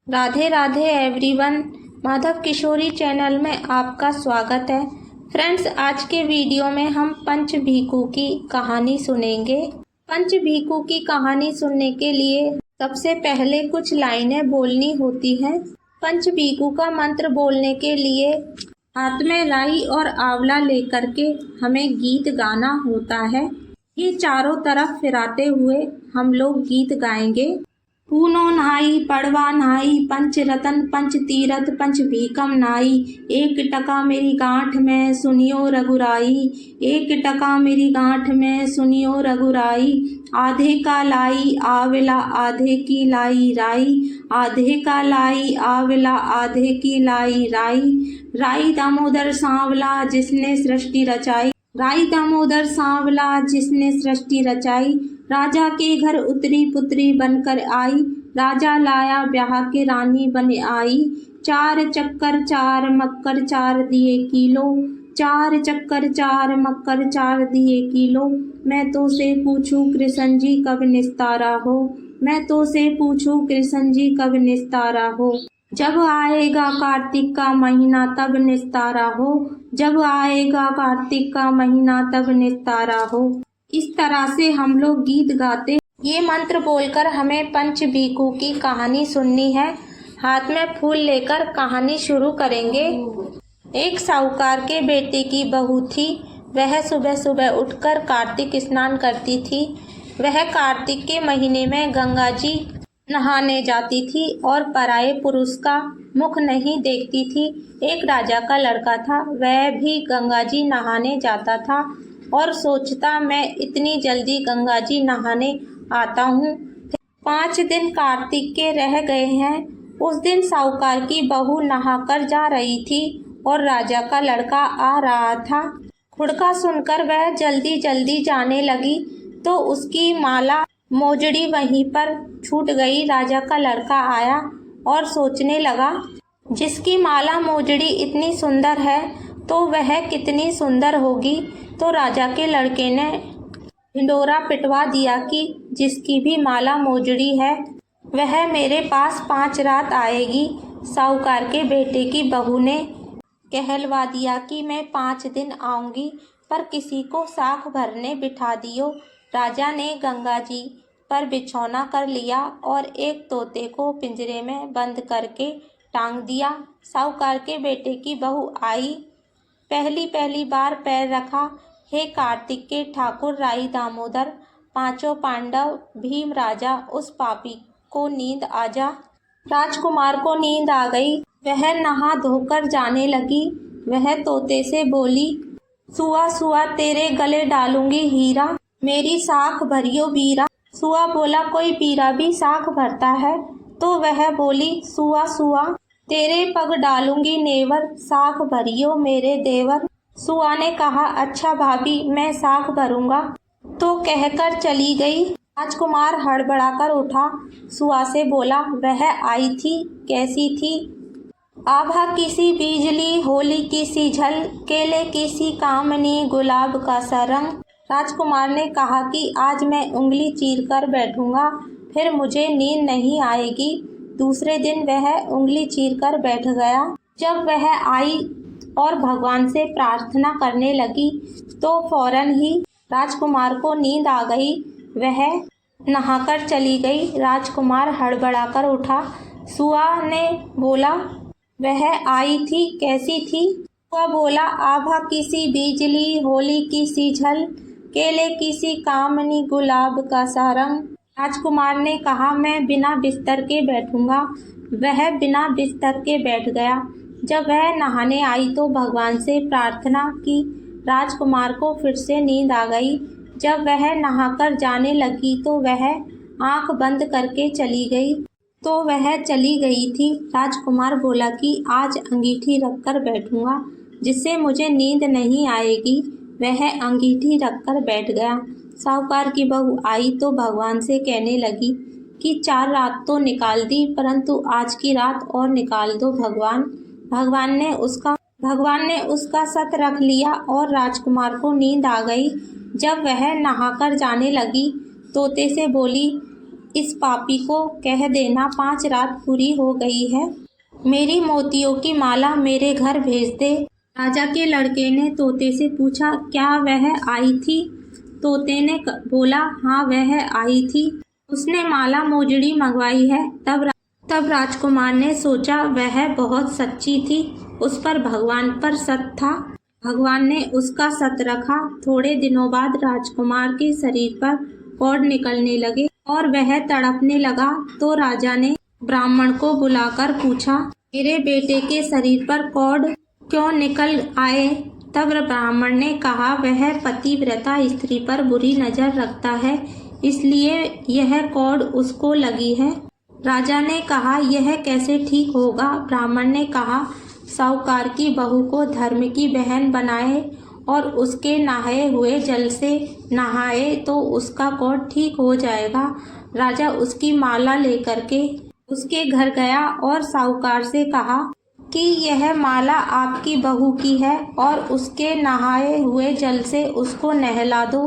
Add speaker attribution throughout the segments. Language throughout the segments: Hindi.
Speaker 1: राधे राधे एवरीवन। माधव किशोरी चैनल में आपका स्वागत है। फ्रेंड्स, आज के वीडियो में हम पंच भीखू की कहानी सुनेंगे। पंच भीखू की कहानी सुनने के लिए सबसे पहले कुछ लाइनें बोलनी होती हैं। पंच भीखू का मंत्र बोलने के लिए हाथ में राई और आंवला लेकर के हमें गीत गाना होता है। ये चारों तरफ फिराते हुए हम लोग गीत गाएंगे। पूनो नहाई पड़वा नहाई, पंच रतन पंच तीरथ पंच भीखम नाई। एक टका मेरी गांठ में सुनियो रघुराई, एक टका मेरी गांठ में सुनियो रघुराई। आधे का लाई आंवला आधे की लाई राई, आधे का लाई आंवला आधे की लाई राई। राई दामोदर सांवला जिसने सृष्टि रचाई, राई दामोदर सांवला जिसने सृष्टि रचाई। राजा के घर उतरी पुत्री बनकर आई, राजा लाया ब्याह के रानी बन आई। चार चक्कर चार मक्कर चार दिए किलो, चार चक्कर चार मक्कर चार दिए किलो। मैं तो से पूछूं कृष्ण जी कब निस्तारा हो, मैं तो से पूछूं कृष्ण जी कब निस्तारा हो। जब आएगा कार्तिक का महीना तब निस्तारा हो, जब आएगा कार्तिक का महीना तब निस्तारा हो। इस तरह से हम लोग गीत गाते। ये मंत्र बोलकर हमें पंच भीखू की कहानी सुननी है। हाथ में फूल लेकर कहानी शुरू करेंगे। एक साहूकार के बेटे की बहू थी। वह सुबह सुबह उठकर कार्तिक स्नान करती थी। वह कार्तिक के महीने में गंगा जी नहाने जाती थी और पराये पुरुष का मुख नहीं देखती थी। एक राजा का लड़का था, वह भी गंगा जी नहाने जाता था और सोचता मैं इतनी जल्दी गंगा जी नहाने आता हूँ। 5 दिन कार्तिक के रह गए हैं। उस दिन साहूकार की बहू नहाकर जा रही थी और राजा का लड़का आ रहा था। खुड़का सुनकर वह जल्दी जल्दी जाने लगी तो उसकी माला मोजड़ी वहीं पर छूट गई। राजा का लड़का आया और सोचने लगा, जिसकी माला मोजड़ी इतनी सुंदर है तो वह कितनी सुंदर होगी। तो राजा के लड़के ने ढिंडोरा पिटवा दिया कि जिसकी भी माला मोजड़ी है वह मेरे पास 5 रात आएगी। साहूकार के बेटे की बहू ने कहलवा दिया कि मैं 5 दिन आऊंगी, पर किसी को साख भरने बिठा दियो। राजा ने गंगा जी पर बिछौना कर लिया और एक तोते को पिंजरे में बंद करके टांग दिया। साहूकार के बेटे की बहू आई, पहली बार पैर रखा। हे कार्तिक के ठाकुर राई दामोदर, 5 पांडव भीम राजा, उस पापी को नींद आ जा। राजकुमार को नींद आ गई। वह नहा धोकर जाने लगी। वह तोते से बोली, सुआ सुआ तेरे गले डालूंगी हीरा, मेरी साख भरियो बीरा। सुआ बोला, कोई बीरा भी साख भरता है? तो वह बोली, सुआ सुआ तेरे पग डालूंगी नेवर, साख भरियो मेरे देवर। सुआ ने कहा, अच्छा भाभी, मैं साख भरूंगा। तो कहकर चली गई। राजकुमार हड़बड़ाकर उठा। सुआ से बोला, वह आई थी कैसी थी? आभा किसी बिजली, होली किसी झल, केले किसी कामनी, गुलाब का सा रंग। राजकुमार ने कहा कि आज मैं उंगली चीर कर बैठूंगा, फिर मुझे नींद नहीं आएगी। दूसरे दिन वह उंगली चीर कर बैठ गया। जब वह आई और भगवान से प्रार्थना करने लगी तो फौरन ही राजकुमार को नींद आ गई। वह नहाकर चली गई। राजकुमार हड़बड़ाकर उठा। सुआ ने बोला, वह आई थी कैसी थी? सुआ बोला, आभा किसी बिजली, होली किसी झल, केले किसी कामनी, गुलाब का सा रंग। राजकुमार ने कहा, मैं बिना बिस्तर के बैठूंगा। वह बिना बिस्तर के बैठ गया। जब वह नहाने आई तो भगवान से प्रार्थना की। राजकुमार को फिर से नींद आ गई। जब वह नहाकर जाने लगी तो वह आंख बंद करके चली गई। तो वह चली गई थी। राजकुमार बोला कि आज अंगीठी रखकर बैठूंगा, जिससे मुझे नींद नहीं आएगी। वह अंगीठी रखकर बैठ गया। साहूकार की बहू आई तो भगवान से कहने लगी कि 4 रात तो निकाल दी, परंतु आज की रात और निकाल दो भगवान। भगवान ने उसका सत रख लिया और राजकुमार को नींद आ गई। जब वह नहाकर जाने लगी, तोते से बोली, इस पापी को कह देना 5 रात पूरी हो गई है, मेरी मोतियों की माला मेरे घर भेज दे। राजा के लड़के ने तोते से पूछा, क्या वह आई थी? तोते ने बोला, हाँ वह आई थी, उसने माला मोजड़ी मंगवाई है। तब राजकुमार ने सोचा वह बहुत सच्ची थी, उस पर भगवान पर सत था, भगवान ने उसका सत रखा। थोड़े दिनों बाद राजकुमार के शरीर पर कौड़ निकलने लगे और वह तड़पने लगा। तो राजा ने ब्राह्मण को बुलाकर पूछा, मेरे बेटे के शरीर पर कौड़ क्यों निकल आए? तब ब्राह्मण ने कहा, वह पतिव्रता स्त्री पर बुरी नजर रखता है, इसलिए यह कौड़ उसको लगी है। राजा ने कहा, यह कैसे ठीक होगा? ब्राह्मण ने कहा, साहूकार की बहू को धर्म की बहन बनाए और उसके नहाए हुए जल से नहाए तो उसका कौड़ ठीक हो जाएगा। राजा उसकी माला लेकर के उसके घर गया और साहूकार से कहा कि यह माला आपकी बहू की है और उसके नहाए हुए जल से उसको नहला दो।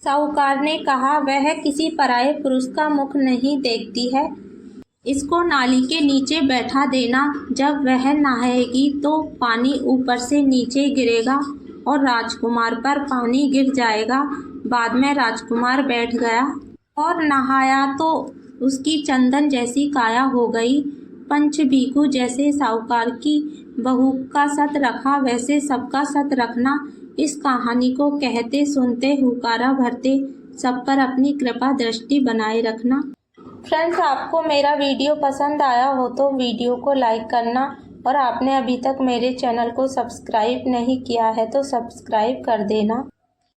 Speaker 1: साहूकार ने कहा, वह किसी पराये पुरुष का मुख नहीं देखती है, इसको नाली के नीचे बैठा देना, जब वह नहाएगी तो पानी ऊपर से नीचे गिरेगा और राजकुमार पर पानी गिर जाएगा। बाद में राजकुमार बैठ गया और नहाया तो उसकी चंदन जैसी काया हो गई। पंच भीखू जैसे साहूकार की बहू का सत रखा, वैसे सबका सत रखना। इस कहानी को कहते सुनते हुकारा भरते सब पर अपनी कृपा दृष्टि बनाए रखना। फ्रेंड्स, आपको मेरा वीडियो पसंद आया हो तो वीडियो को लाइक करना और आपने अभी तक मेरे चैनल को सब्सक्राइब नहीं किया है तो सब्सक्राइब कर देना।